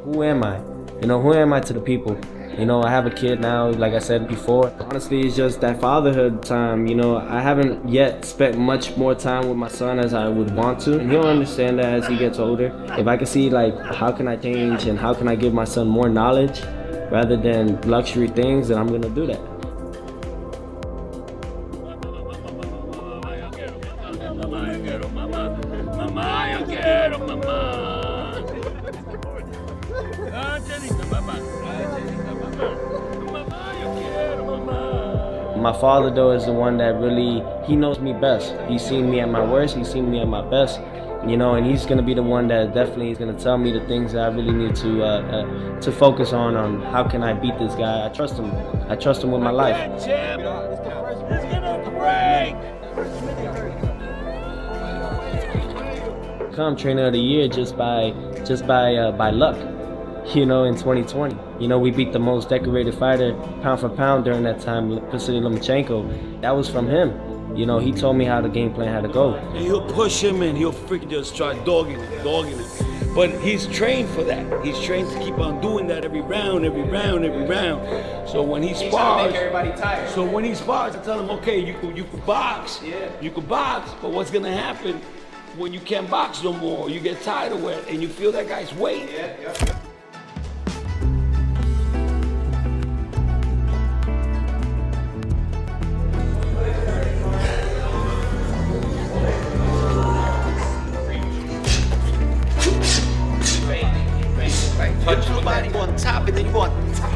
Who am I? You know, who am I to the people? You know, I have a kid now, like I said before. Honestly, it's just that fatherhood time. You know, I haven't yet spent much more time with my son as I would want to. And he'll understand that as he gets older. If I can see, like, how can I change and how can I give my son more knowledge rather than luxury things, then I'm going to do that. My father, though, is the one that really, he knows me best. He's seen me at my worst, he's seen me at my best, you know, and he's gonna be the one that definitely is gonna tell me the things that I really need to focus on how can I beat this guy. I trust him with my life. Come trainer of the year just by luck. You know, in 2020. You know, we beat the most decorated fighter pound for pound during that time, Vasily Lomachenko. That was from him. You know, he told me how the game plan had to go. And he'll push him and he'll freaking just try dogging it. But he's trained for that. He's trained to keep on doing that every round. So when he spars, I tell him, okay, you can box. Yeah. You can box, but what's gonna happen when you can't box no more? You get tired of it and you feel that guy's weight. Yeah. Touch your body, you on top, and then you go on top.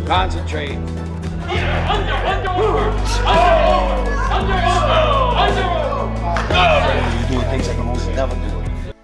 Concentrate. You're doing things I can almost never do.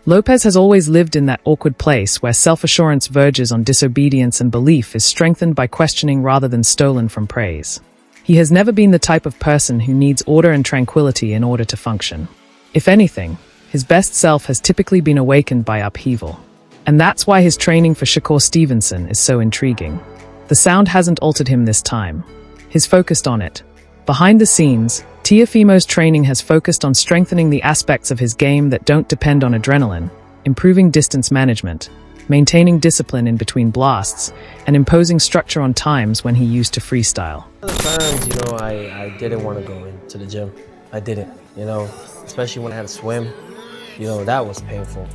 Lopez has always lived in that awkward place where self-assurance verges on disobedience and belief is strengthened by questioning rather than stolen from praise. He has never been the type of person who needs order and tranquility in order to function. If anything, his best self has typically been awakened by upheaval. And that's why his training for Shakur Stevenson is so intriguing. The sound hasn't altered him this time. He's focused on it. Behind the scenes, Teofimo's training has focused on strengthening the aspects of his game that don't depend on adrenaline, improving distance management, maintaining discipline in between blasts, and imposing structure on times when he used to freestyle. Other times, you know, I didn't want to go into the gym. I didn't, you know, especially when I had to swim. You know, that was painful.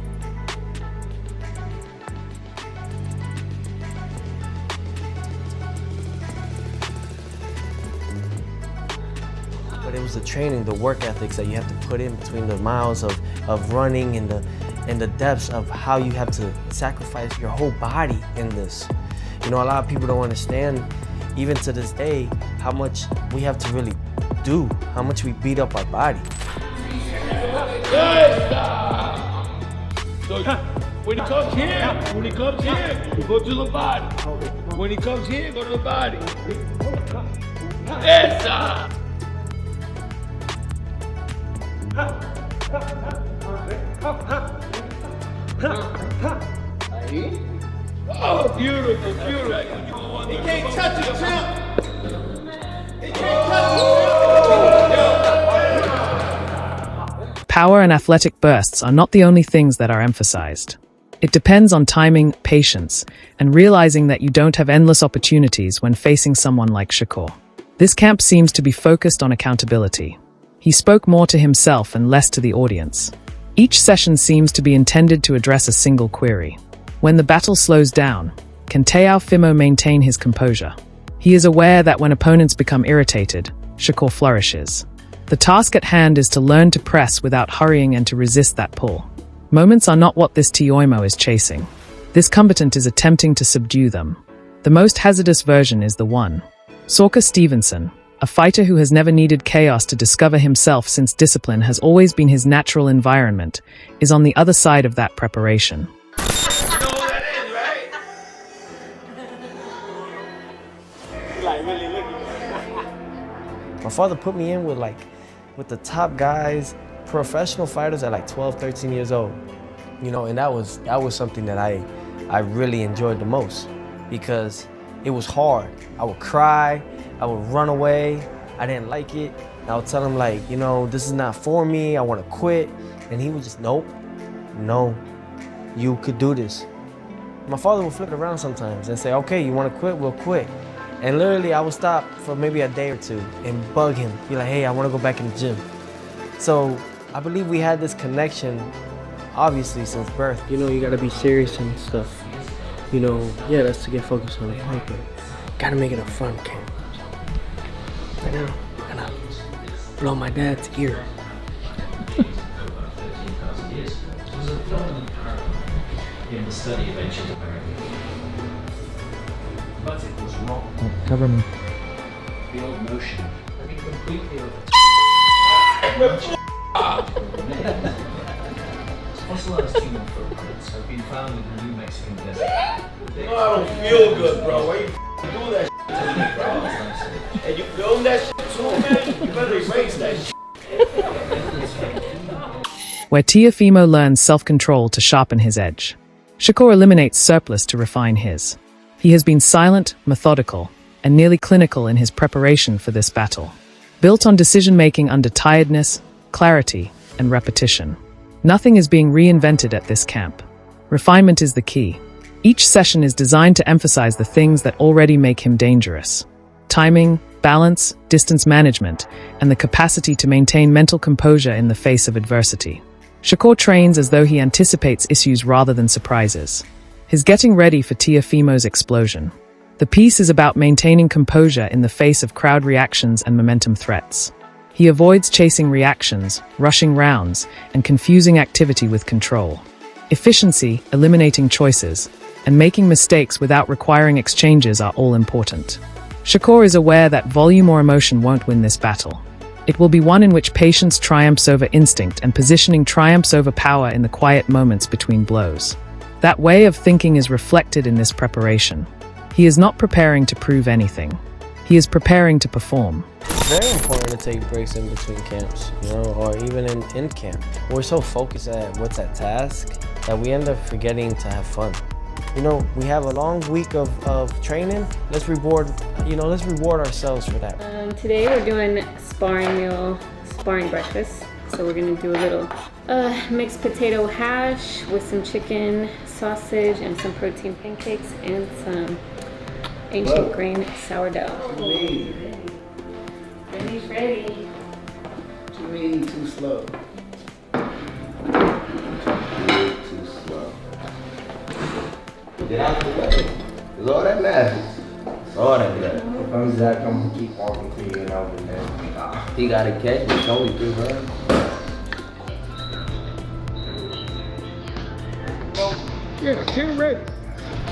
But it was the training, the work ethics that you have to put in between the miles of running and the depths of how you have to sacrifice your whole body in this. You know, a lot of people don't understand, even to this day, how much we have to really do, how much we beat up our body. So when he comes here, go to the body. When he comes here, go to the body. Esa! Oh, beautiful. He can't touch it, champ. He can't touch it. Power and athletic bursts are not the only things that are emphasized. It depends on timing, patience, and realizing that you don't have endless opportunities when facing someone like Shakur. This camp seems to be focused on accountability. He spoke more to himself and less to the audience. Each session seems to be intended to address a single query. When the battle slows down, can Teofimo maintain his composure? He is aware that when opponents become irritated, Shakur flourishes. The task at hand is to learn to press without hurrying and to resist that pull. Moments are not what this Teofimo is chasing. This combatant is attempting to subdue them. The most hazardous version is the one. Shakur Stevenson, a fighter who has never needed chaos to discover himself since discipline has always been his natural environment, is on the other side of that preparation. You know who that is, right? Like, really looking. My father put me in with the top guys, professional fighters at like 12, 13 years old. You know, and that was something that I I really enjoyed the most because it was hard. I would cry, I would run away, I didn't like it. I would tell him like, you know, this is not for me, I want to quit. And he would just, nope, no, you could do this. My father would flip it around sometimes and say, okay, you want to quit, we'll quit. And literally I would stop for maybe a day or two and bug him, be like, hey, I want to go back in the gym. So I believe we had this connection, obviously, since birth. You know, you gotta be serious and stuff. You know, yeah, that's to get focused on the fight, but gotta make it a fun camp. Right now, I'm gonna blow my dad's ear. In the study of ancient America. But it was wrong. Cover me. The old notion. I mean, completely over. Fossilized human footprints have been found in the New Mexican desert. I don't feel good, bro. Why you do that to me, bro? And you film that too, man? You better erase that Where Teofimo learns self-control to sharpen his edge, Shakur eliminates surplus to refine his. He has been silent, methodical, and nearly clinical in his preparation for this battle. Built on decision-making under tiredness, clarity, and repetition. Nothing is being reinvented at this camp. Refinement is the key. Each session is designed to emphasize the things that already make him dangerous. Timing, balance, distance management, and the capacity to maintain mental composure in the face of adversity. Shakur trains as though he anticipates issues rather than surprises. He's getting ready for Teofimo's explosion. The piece is about maintaining composure in the face of crowd reactions and momentum threats. He avoids chasing reactions, rushing rounds, and confusing activity with control. Efficiency, eliminating choices, and making mistakes without requiring exchanges are all important. Shakur is aware that volume or emotion won't win this battle. It will be one in which patience triumphs over instinct and positioning triumphs over power in the quiet moments between blows. That way of thinking is reflected in this preparation. He is not preparing to prove anything. He is preparing to perform. It's very important to take breaks in between camps, you know, or even in camp. We're so focused at what's at task that we end up forgetting to have fun. You know, we have a long week of training. Let's reward ourselves for that. Today we're doing sparring breakfast. So we're gonna do a little mixed potato hash with some chicken, sausage, and some protein pancakes, and some ancient grain sourdough. Ready, ready. What you mean too slow? Too slow. Get out the way. It's all that matters. It's all that matters. If I'm Zach, I'm gonna keep walking to you and over there. He gotta catch me. It's only 3 runs. Yeah, 10 ready.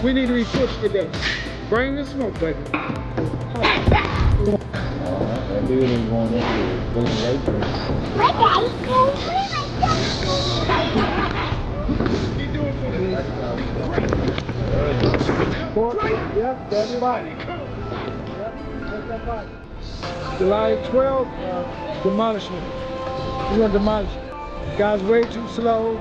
We need to report today. Bring the smoke, baby. That dude is going into boom later. Yep, that's the body. July 12th, demolishment. We're gonna demolish it. Guys way too slow.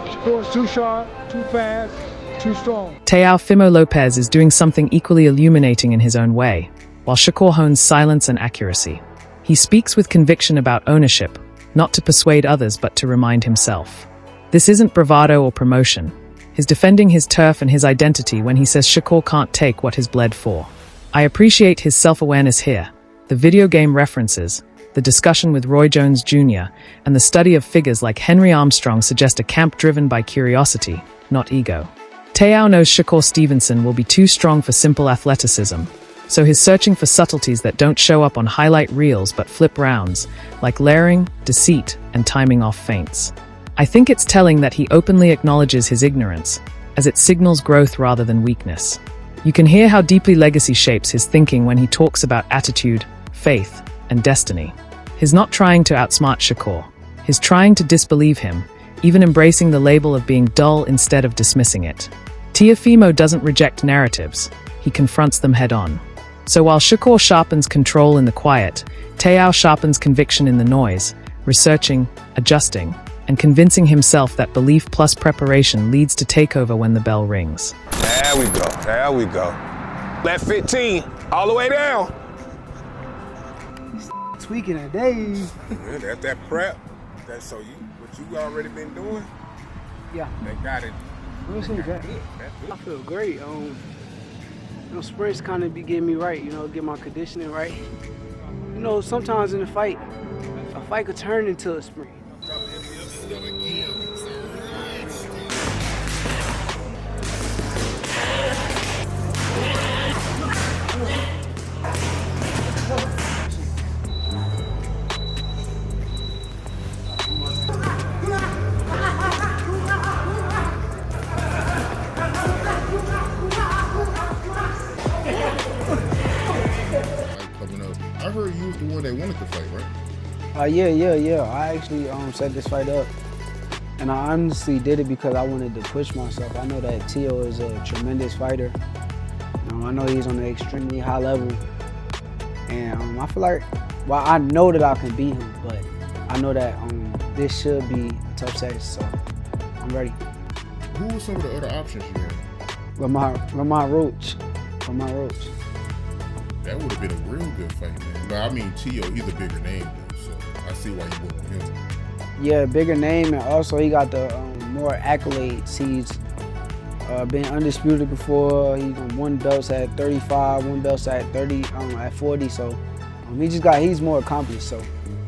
Shakur's too sharp, too fast, too strong. Teofimo Lopez is doing something equally illuminating in his own way, while Shakur hones silence and accuracy. He speaks with conviction about ownership, not to persuade others but to remind himself. This isn't bravado or promotion. He's defending his turf and his identity when he says Shakur can't take what he's bled for. I appreciate his self-awareness here, the video game references, the discussion with Roy Jones Jr., and the study of figures like Henry Armstrong suggest a camp driven by curiosity, not ego. Teo knows Shakur Stevenson will be too strong for simple athleticism, so he's searching for subtleties that don't show up on highlight reels but flip rounds, like layering, deceit, and timing off feints. I think it's telling that he openly acknowledges his ignorance, as it signals growth rather than weakness. You can hear how deeply legacy shapes his thinking when he talks about attitude, faith, and destiny. He's not trying to outsmart Shakur. He's trying to disbelieve him, even embracing the label of being dull instead of dismissing it. Teofimo doesn't reject narratives. He confronts them head-on. So while Shakur sharpens control in the quiet, Teo sharpens conviction in the noise, researching, adjusting, and convincing himself that belief plus preparation leads to takeover when the bell rings. There we go. There we go. Left 15, all the way down. Tweaking today. Yeah, that's that prep. That's so what you already been doing. Yeah. They got it. I feel great. Sprints kind of be getting me right. Get my conditioning right. Sometimes in a fight could turn into a sprint. I heard you was the one that wanted to fight, right? Yeah. I actually set this fight up, and I honestly did it because I wanted to push myself. I know that Teo is a tremendous fighter. I know he's on an extremely high level, and I feel like, I know that I can beat him, but I know that this should be a tough set, so I'm ready. Who were some of the other options you had? Lamont Roach. That would have been a real good fight, man. But I mean, Teo, he's a bigger name, though, so I see why you went with him. Yeah, bigger name, and also he got the more accolades. He's been undisputed before. He's won belts at 35, won belts at 30, at 40. So he's more accomplished. So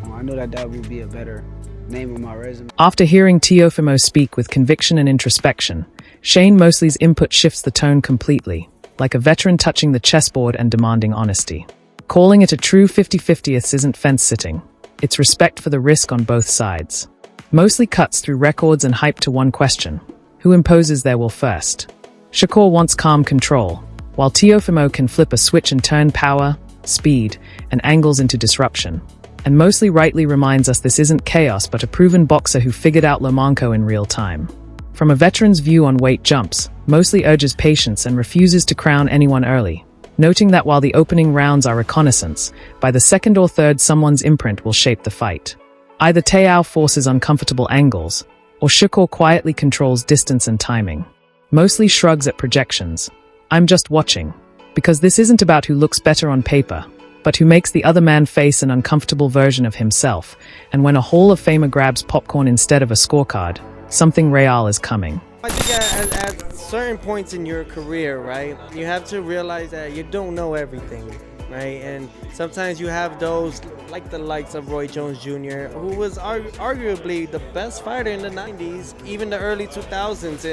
I know that would be a better name on my resume. After hearing Teofimo speak with conviction and introspection, Shane Mosley's input shifts the tone completely, like a veteran touching the chessboard and demanding honesty. Calling it a true 50-50th isn't fence-sitting. It's respect for the risk on both sides. Mosley cuts through records and hype to one question: who imposes their will first? Shakur wants calm control, while Teofimo can flip a switch and turn power, speed, and angles into disruption. And Mosley rightly reminds us this isn't chaos but a proven boxer who figured out Lomachenko in real time. From a veteran's view on weight jumps, Mosley urges patience and refuses to crown anyone early, noting that while the opening rounds are reconnaissance, by the second or third someone's imprint will shape the fight. Either Teao forces uncomfortable angles, or Shakur quietly controls distance and timing. Mosley shrugs at projections. I'm just watching, because this isn't about who looks better on paper, but who makes the other man face an uncomfortable version of himself, and when a Hall of Famer grabs popcorn instead of a scorecard, something real is coming. I think at certain points in your career, right, you have to realize that you don't know everything, right? And sometimes you have those, like the likes of Roy Jones Jr., who was arguably the best fighter in the 90s, even the early 2000s,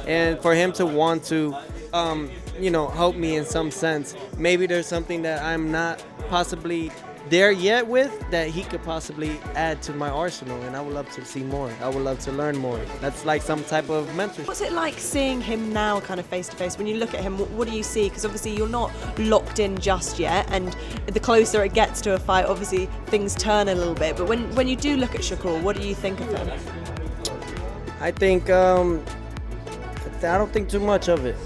and for him to want to, help me in some sense, maybe there's something that I'm not possibly there yet with that he could possibly add to my arsenal, and I would love to see more. I would love to learn more. That's like some type of mentorship. What's it like seeing him now kind of face to face? When you look at him, what do you see? Because obviously you're not locked in just yet, and the closer it gets to a fight, obviously things turn a little bit. But when you do look at Shakur, what do you think of him? I think I don't think too much of it.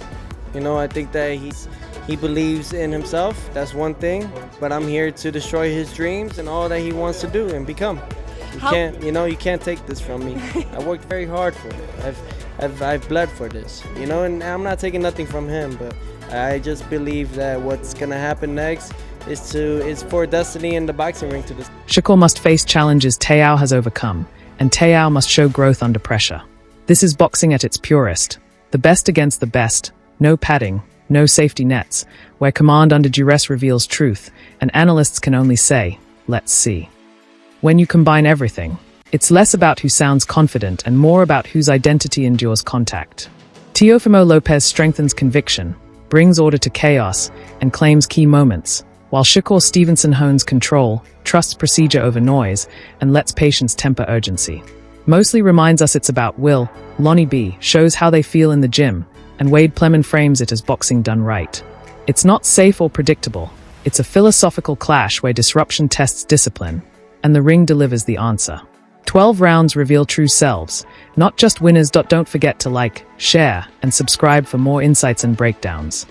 I think that he believes in himself. That's one thing. But I'm here to destroy his dreams and all that he wants to do and become. You can't take this from me. I worked very hard for it. I've bled for this. And I'm not taking nothing from him, but I just believe that what's gonna happen next is for destiny in the boxing ring to this. Shakur must face challenges Teao has overcome, and Teao must show growth under pressure. This is boxing at its purest. The best against the best. No padding, no safety nets, where command under duress reveals truth, and analysts can only say, let's see. When you combine everything, it's less about who sounds confident and more about whose identity endures contact. Teofimo Lopez strengthens conviction, brings order to chaos, and claims key moments, while Shakur Stevenson hones control, trusts procedure over noise, and lets patience temper urgency. Mosley reminds us it's about will, Lonnie B shows how they feel in the gym, and Wade Plemon frames it as boxing done right. It's not safe or predictable. It's a philosophical clash where disruption tests discipline, and the ring delivers the answer. 12 rounds reveal true selves, not just winners. Don't forget to like, share, and subscribe for more insights and breakdowns.